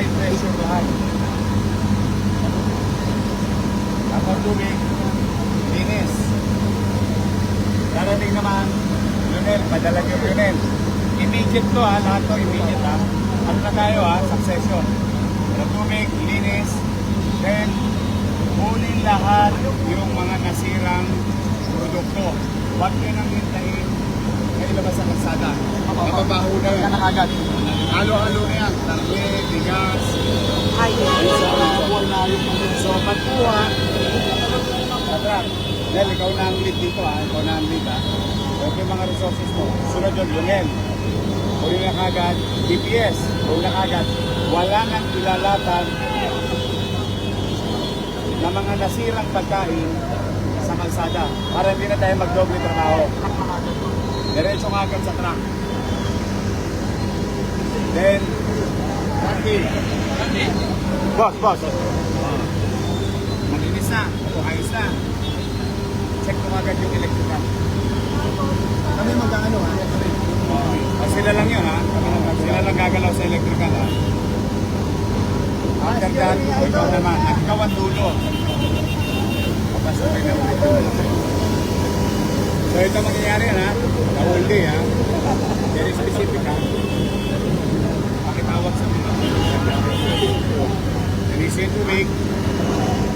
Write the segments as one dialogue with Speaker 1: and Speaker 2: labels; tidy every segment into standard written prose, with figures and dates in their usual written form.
Speaker 1: high pressure lahat. Tapos tubig, linis. Darating naman, Lionel, padala yung Lionel. Immediate to ha, lahat to immediate ha. Ano na tayo ha, succession. Pero tubig, linis, then huli lahat yung mga nasirang produkto. Huwag nyo nang hintayin na ilabas sa kalsada. Mababaho na yan. Agad. Halo-halo na yan. Tarle, bigas. So, pagkuha, Sadrak, Nel, ikaw na ang lead dito ha. Ikaw na ang lead ha. Huwag yung mga resources mo. Sunod yun, Lionel. Huli na kagad. DPS, huli na kagad. Wala nang ilalatan na mga nasirang pagkain sa kalsada para hindi na tayo magdoble trabaho. Diretso nga agad sa truck. Then, Randy. Boss. Malinis na. Ayos na. Check mo agad yung electrical. Kami mag-ano ha? Sila lang yun ha? Sila lang gagalaw sa electrical ha? After that, ikaw naman. Ikaw ang dulo. Papasok kayo na ulit. So ito mangyayari ha? The whole day ha? Very specific ha? Pakitawag sa mga. Linisin yung tubig.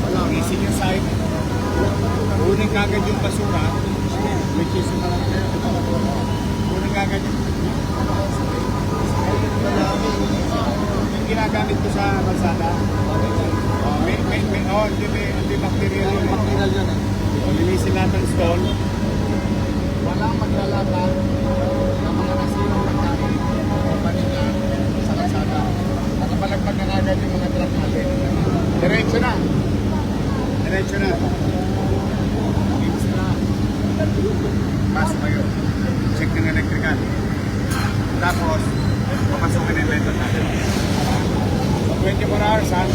Speaker 1: Linisin yung site. Kunin kagad yung basura. Which is kunin kagad yung ginagamit ko sa kalsada. Hindi bacterial yun. Bacterial yun eh. Linisin natin ng stall. Walang maglalatan ng mga nasirang pagkain o paninga sa kalsada. Nakapalagpag na agad yung mga truck natin. Diretso na. Linis na. Pasok kayo. Check ng electrical. Tapos, papasukin na yung method natin. 24 hours ha.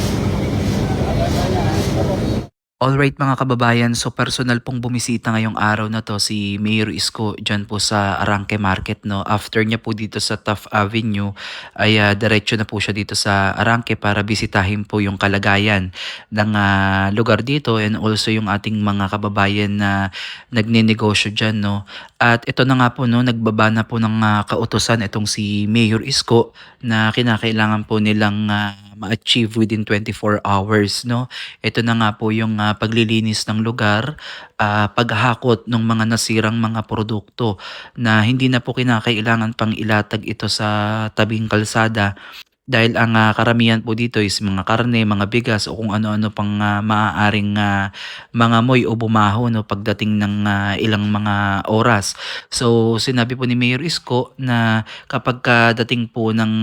Speaker 2: Alright mga kababayan, so personal pong bumisita ngayong araw na to si Mayor Isko dyan po sa Arangke Market. No? After niya po dito sa Taft Avenue ay diretso na po siya dito sa Arangke para bisitahin po yung kalagayan ng lugar dito and also yung ating mga kababayan na nagninegosyo dyan. No? At ito na nga po, no, nagbaba na po ng kautusan itong si Mayor Isko na kinakailangan po nilang ma-achieve within 24 hours. No? Ito na nga po yung paglilinis ng lugar, paghakot ng mga nasirang mga produkto na hindi na po kinakailangan pang ilatag ito sa tabing kalsada. Dahil ang karamihan po dito is mga karne, mga bigas o kung ano-ano pang maaaring mangamoy o bumaho no, pagdating ng ilang mga oras. So sinabi po ni Mayor Isko na kapag dating po ng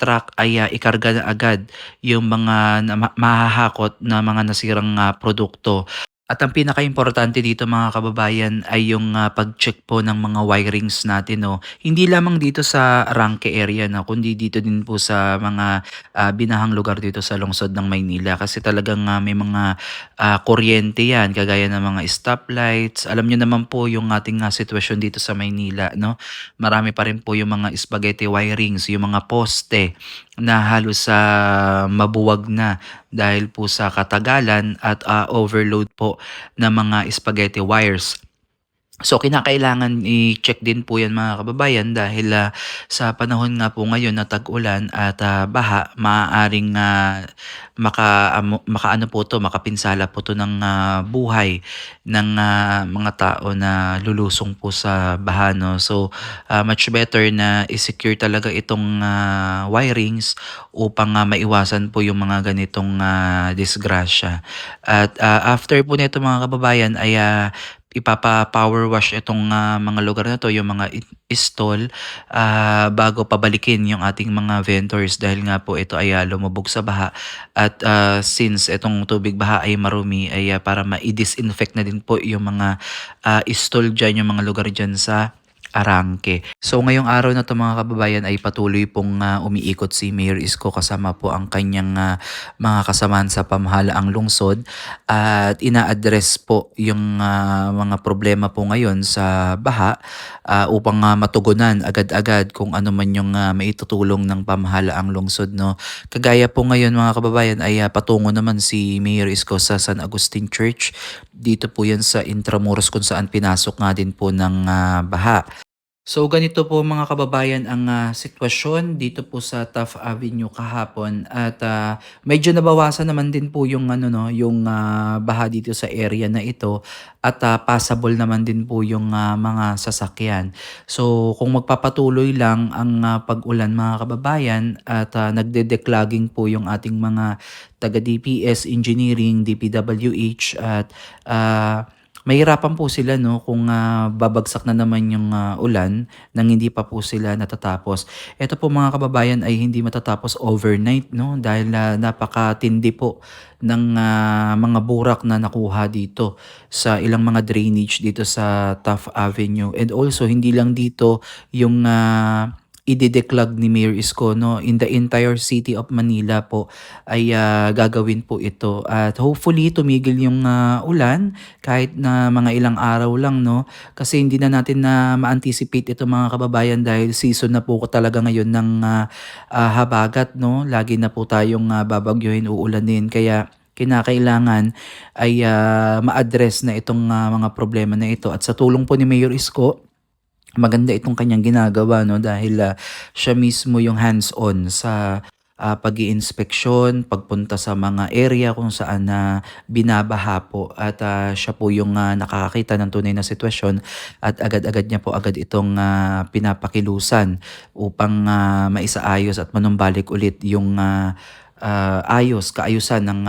Speaker 2: truck ay ikarga na agad yung mga mahahakot na mga nasirang produkto. At ang pinaka-importante dito mga kababayan ay yung pag-check po ng mga wirings natin. No? Hindi lamang dito sa Arangke area, no? Kundi dito din po sa mga binahang lugar dito sa lungsod ng Maynila. Kasi talagang may mga kuryente yan, kagaya ng mga stoplights. Alam nyo naman po yung ating sitwasyon dito sa Maynila. No? Marami pa rin po yung mga spaghetti wirings, yung mga poste na halos mabuwag na dahil po sa katagalan at overload po ng mga spaghetti wires. So kinakailangan i-check din po yan mga kababayan dahil sa panahon nga po ngayon na tag-ulan at baha, maaaring makaano po to, makapinsala po to ng buhay ng mga tao na lulusong po sa baha. No? So much better na i-secure talaga itong wirings upang maiwasan po yung mga ganitong disgrasya. At after po nito mga kababayan ay ipapa-power wash itong mga lugar na to, yung mga stall bago pabalikin yung ating mga vendors dahil nga po ito ay lumubog sa baha at since itong tubig baha ay marumi ay para ma-disinfect na din po yung mga stall dyan, yung mga lugar dyan sa Arangke. So ngayong araw na 'to mga kababayan ay patuloy pong umiikot si Mayor Isko kasama po ang kanyang mga kasamahan sa pamahalaang lungsod at ina-address po yung mga problema po ngayon sa baha upang matugunan agad-agad kung ano man yung maitutulong ng pamahalaang lungsod, no. Kagaya po ngayon mga kababayan ay patungo naman si Mayor Isko sa San Agustin Church. Dito po yan sa Intramuros kung saan pinasok nga din po ng baha. So ganito po mga kababayan ang sitwasyon dito po sa Taft Avenue kahapon at medyo nabawasan naman din po yung ano no, yung baha dito sa area na ito at passable naman din po yung mga sasakyan. So kung magpapatuloy lang ang pag-ulan mga kababayan at nagde-declogging po yung ating mga taga DPS Engineering, DPWH at mahirapan po sila no kung babagsak na naman yung ulan nang hindi pa po sila natatapos. Ito po mga kababayan ay hindi matatapos overnight no dahil napakatindi po ng mga burak na nakuha dito sa ilang mga drainage dito sa Taft Avenue. And also hindi lang dito yung ide-declog ni Mayor Isko no, in the entire city of Manila po ay gagawin po ito at hopefully tumigil yung ulan kahit na mga ilang araw lang no, kasi hindi na natin na ma-anticipate ito mga kababayan dahil season na po talaga ngayon ng habagat no, lagi na po tayong babagyuhin, uulanin, kaya kinakailangan ay ma-address na itong mga problema na ito at sa tulong po ni Mayor Isko maganda itong kanyang ginagawa no dahil siya mismo yung hands-on sa pag-iinspeksyon, pagpunta sa mga area kung saan binabaha po at siya po yung nakakakita ng tunay na sitwasyon at agad-agad niya po agad itong pinapakilusan upang maisaayos at manumbalik ulit yung kaayusan ng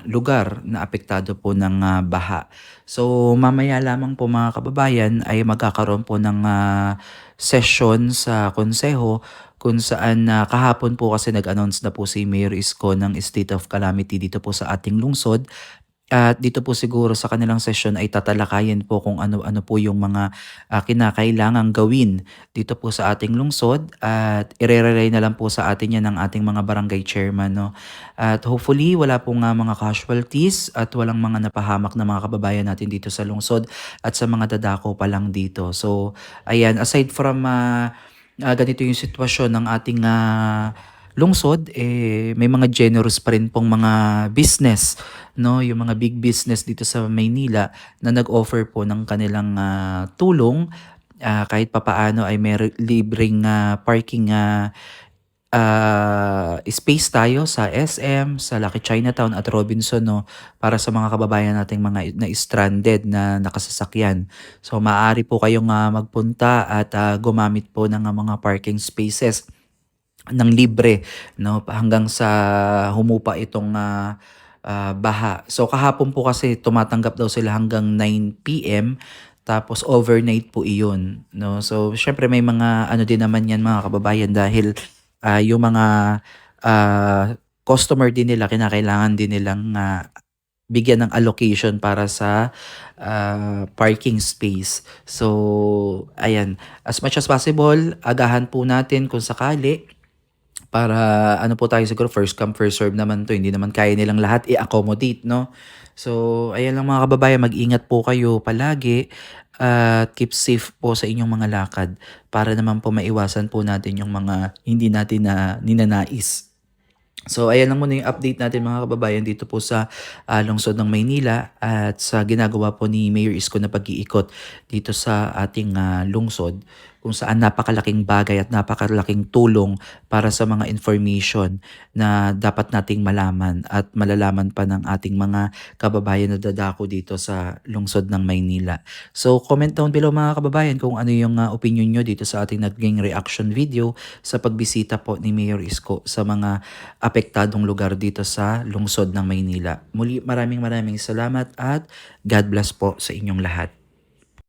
Speaker 2: lugar na apektado po ng baha. So mamaya lamang po mga kababayan ay magkakaroon po ng session sa konseho kung saan kahapon po kasi nag-announce na po si Mayor Isko ng state of calamity dito po sa ating lungsod. At dito po siguro sa kanilang session ay tatalakayin po kung ano-ano po yung mga kinakailangang gawin dito po sa ating lungsod at irerelay na lang po sa atin yan ng ating mga barangay chairman. No? At hopefully wala pong mga casualties at walang mga napahamak na mga kababayan natin dito sa lungsod at sa mga dadako pa lang dito. So ayan, aside from ganito yung sitwasyon ng ating lungsod, may mga generous pa rin pong mga business, no? Yung mga big business dito sa Maynila na nag-offer po ng kanilang tulong kahit papaano ay may libreng parking space tayo sa SM, sa Lucky Chinatown at Robinson no para sa mga kababayan nating mga na stranded na nakasasakyan. So maaari po kayong magpunta at gumamit po ng mga parking spaces ng libre no hanggang sa humupa itong baha. So kahapon po kasi tumatanggap daw sila hanggang 9 PM tapos overnight po iyon no. So syempre may mga ano din naman yan mga kababayan dahil yung mga customer din nila kinakailangan din nilang bigyan ng allocation para sa parking space. So ayan, as much as possible agahan po natin kung sakali para ano po tayo siguro first come first serve naman 'to, hindi naman kaya nilang lahat i-accommodate 'no. So ayan lang mga kababayan, mag-ingat po kayo palagi at keep safe po sa inyong mga lakad para naman po maiwasan po natin yung mga hindi natin na ninanais. So ayan lang muna yung update natin mga kababayan dito po sa lungsod ng Maynila at sa ginagawa po ni Mayor Isko na pag-iikot dito sa ating lungsod kung saan napakalaking bagay at napakalaking tulong para sa mga information na dapat nating malaman at malalaman pa ng ating mga kababayan na dadako dito sa lungsod ng Maynila. So comment down below mga kababayan kung ano yung opinion nyo dito sa ating naging reaction video sa pagbisita po ni Mayor Isko sa mga apektadong lugar dito sa lungsod ng Maynila. Muli maraming salamat at God bless po sa inyong lahat.